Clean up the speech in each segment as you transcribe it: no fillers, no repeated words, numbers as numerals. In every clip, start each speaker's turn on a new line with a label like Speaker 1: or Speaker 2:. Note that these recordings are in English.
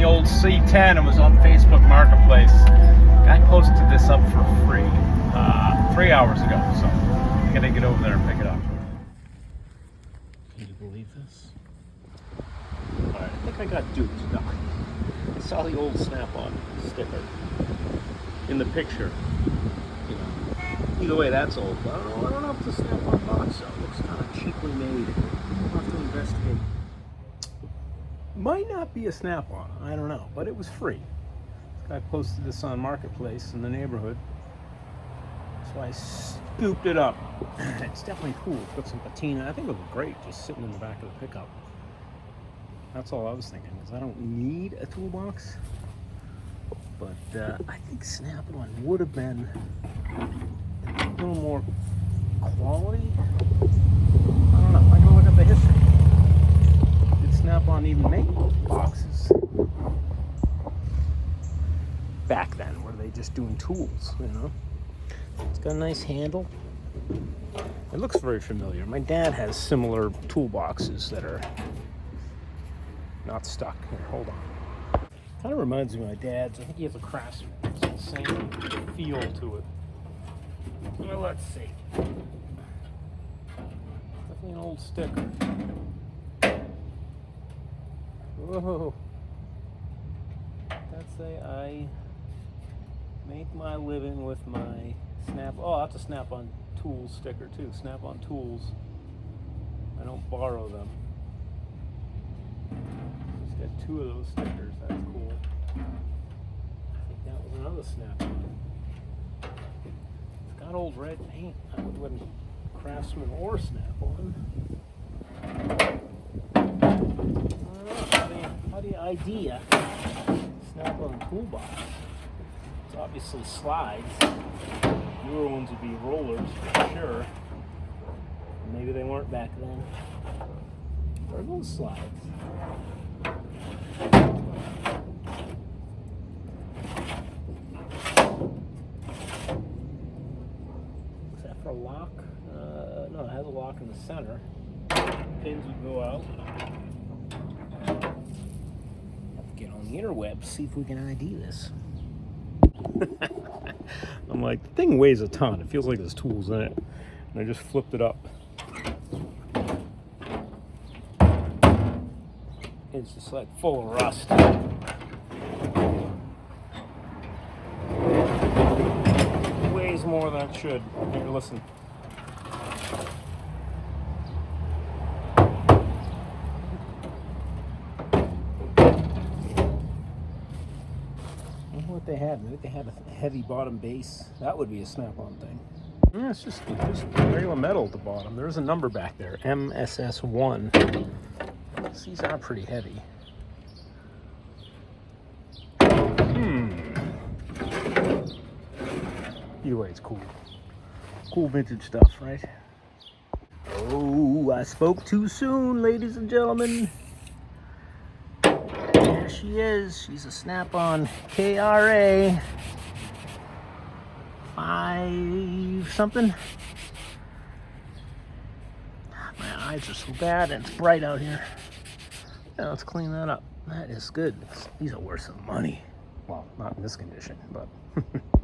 Speaker 1: old C10 and was on Facebook Marketplace. Guy posted this up for free 3 hours ago, so I gotta get over there and pick it up. Can you believe this? Alright, I think I got duped. No. I saw the old Snap-on sticker in the picture. You know, either way, that's old. But I don't know if the Snap-on box though. It looks kind of cheaply made. We'll have to investigate. Might not be a Snap-on. I don't know, but it was free. This guy posted this on Marketplace in the neighborhood, so I scooped it up. It's definitely cool. It's got some patina. I think it would look great just sitting in the back of the pickup. That's all I was thinking, is I don't need a toolbox. But I think Snap-on would have been a little more quality. I don't know. I can look at the history. Did Snap-on even make boxes back then? Were they just doing tools, you know? It's got a nice handle. It looks very familiar. My dad has similar toolboxes that are not stuck. Here, hold on. Kind of reminds me of my dad's. I think he has a Craftsman. It's the same feel to it. Well, let's see. Definitely an old sticker. Whoa. That's I make my living with my Oh, that's a Snap-on Tools sticker too. Snap-on Tools. I don't borrow them. Just got 2 of those stickers. That's cool. I think that was another Snap-on. It's got old red paint. I wouldn't Craftsman or Snap-on. How do you ID a Snap-on toolbox? It's obviously slides. Newer ones would be rollers for sure. Maybe they weren't back then. Or those slides. Except for a lock. No, it has a lock in the center. Pins would go out. Get on the interweb, see if we can ID this. I'm like, the thing weighs a ton. It feels like there's tools in it. And I just flipped it up. It's just like full of rust. It weighs more than it should. Here, listen. They had. I think they had a heavy bottom base. That would be a Snap-on thing. Yeah, it's just regular metal at the bottom. There's a number back there, MSS1. These are pretty heavy. Either way, it's cool. Cool vintage stuff, right? Oh, I spoke too soon, ladies and gentlemen. There she is. She's a Snap-on KRA 5 something. My eyes are so bad and it's bright out here. Yeah, let's clean that up. That is good. These are worth some money. Well, not in this condition, but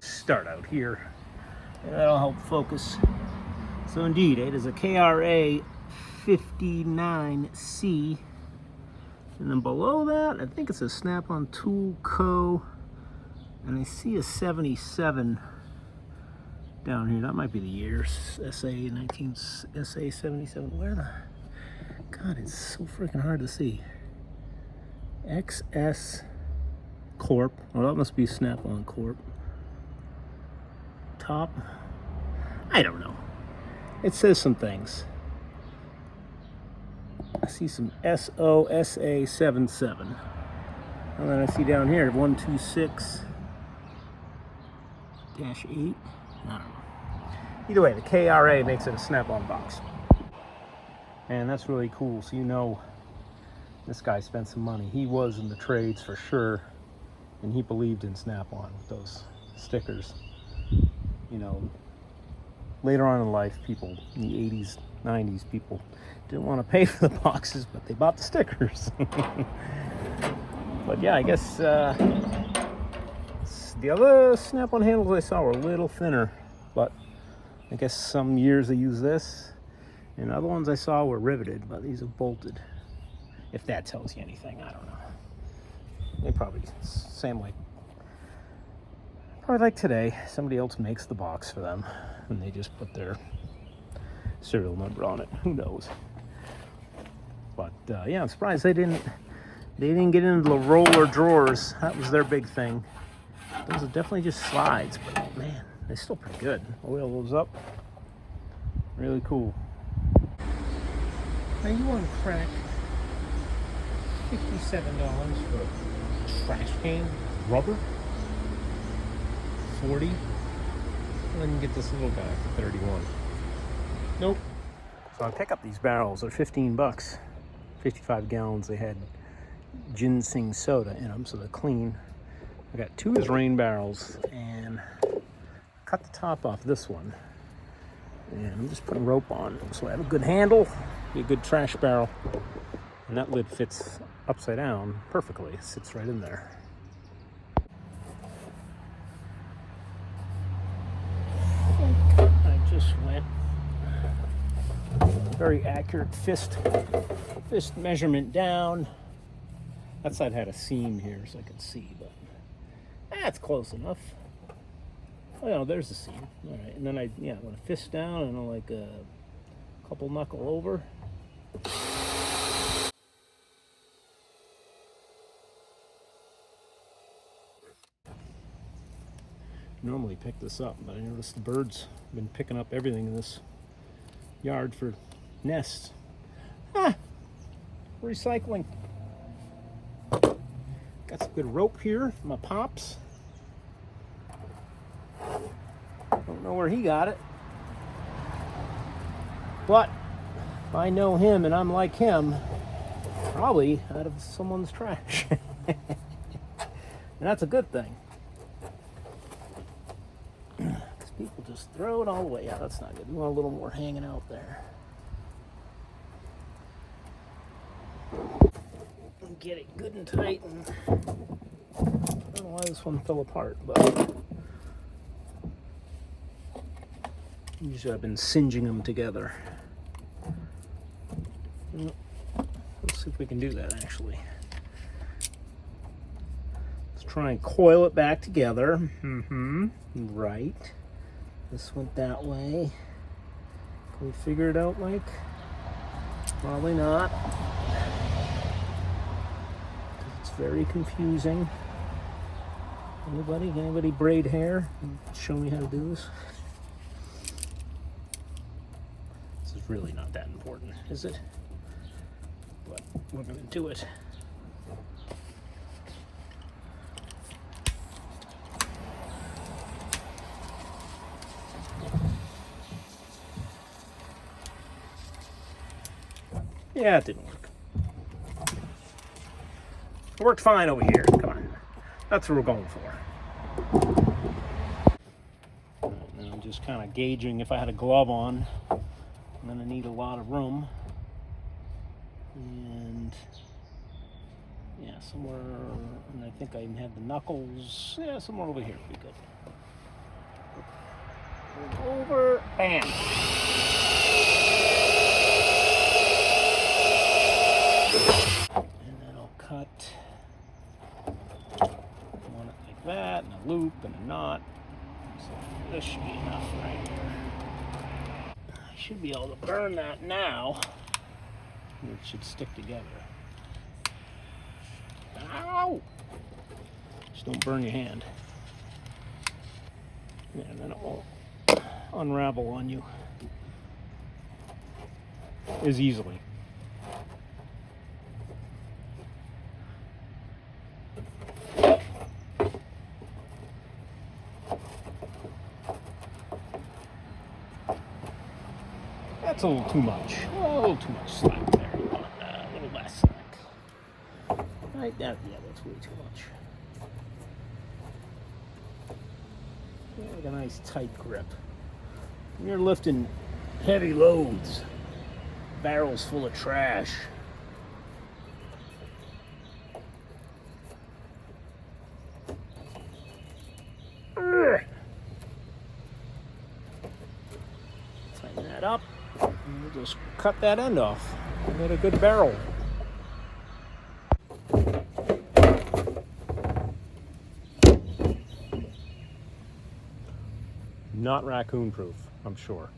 Speaker 1: start out here. And that'll help focus. So indeed, it is a KRA 59C. And then below that, I think it's a Snap-on Tool Co. And I see a 77 down here. That might be the year. SA 77. Where the... God, it's so freaking hard to see. XS Corp. Oh, that must be Snap-on Corp. Top. I don't know. It says some things. I see some SOSA77. And then I see down here 126-8. I don't know. Either way, the KRA makes it a Snap-on box. And that's really cool. So you know this guy spent some money. He was in the trades for sure. And he believed in Snap-on with those stickers. You know, later on in life, people in the 80s, 90s, people didn't want to pay for the boxes, but they bought the stickers. But yeah, I guess the other snap-on handles I saw were a little thinner, but I guess some years they use this, and other ones I saw were riveted, but these are bolted. If that tells you anything, I don't know. They probably probably like today, somebody else makes the box for them, and they just put their serial number on it. Who knows? But yeah, I'm surprised they didn't get into the roller drawers. That was their big thing. Those are definitely just slides, but man, they're still pretty good. Oil those up. Really cool. Now you want to crack $57 for a trash can, rubber? 40? And then you get this little guy for 31. Nope. So I pick up these barrels. They're 15 bucks. 55 gallons. They had ginseng soda in them, so they're clean. I got 2 as rain barrels, and cut the top off this one. And I'm just putting rope on so I have a good handle, be a good trash barrel. And that lid fits upside down perfectly. It sits right in there. I just went very accurate fist measurement down. That side had a seam here so I could see, but that's close enough. Oh yeah, there's the seam. All right, and then I want to fist down and like a couple knuckle over. Normally pick this up, but I noticed the birds have been picking up everything in this yard for nests. Recycling. Got some good rope here for my pops. Don't know where he got it, but if I know him and I'm like him, probably out of someone's trash. And that's a good thing. People just throw it all away. Yeah, that's not good. We want a little more hanging out there. And get it good and tight. And I don't know why this one fell apart, but usually I've been singeing them together. Let's see if we can do that actually. Let's try and coil it back together. Right. This went that way. Can we figure it out, Mike? Probably not. It's very confusing. Anybody braid hair? Show me how to do this. This is really not that important, is it? But we're gonna do it. Yeah, it didn't work. It worked fine over here. Come on. That's what we're going for. Right, now I'm just kind of gauging if I had a glove on. I'm going to need a lot of room. And yeah, somewhere, and I think I even had the knuckles. Yeah, somewhere over here would be good. Over, bam. Cut one like that, and a loop, and a knot. So this should be enough right here. I should be able to burn that now. It should stick together. Ow! Just don't burn your hand. Yeah, and then it won't unravel on you as easily. That's a little too much. A little too much slack there. You want a little less slack. Right there. Yeah, that's way too much. Like a nice tight grip. When you're lifting heavy loads, barrels full of trash, Tighten that up. And we'll just cut that end off. And get a good barrel. Not raccoon proof, I'm sure.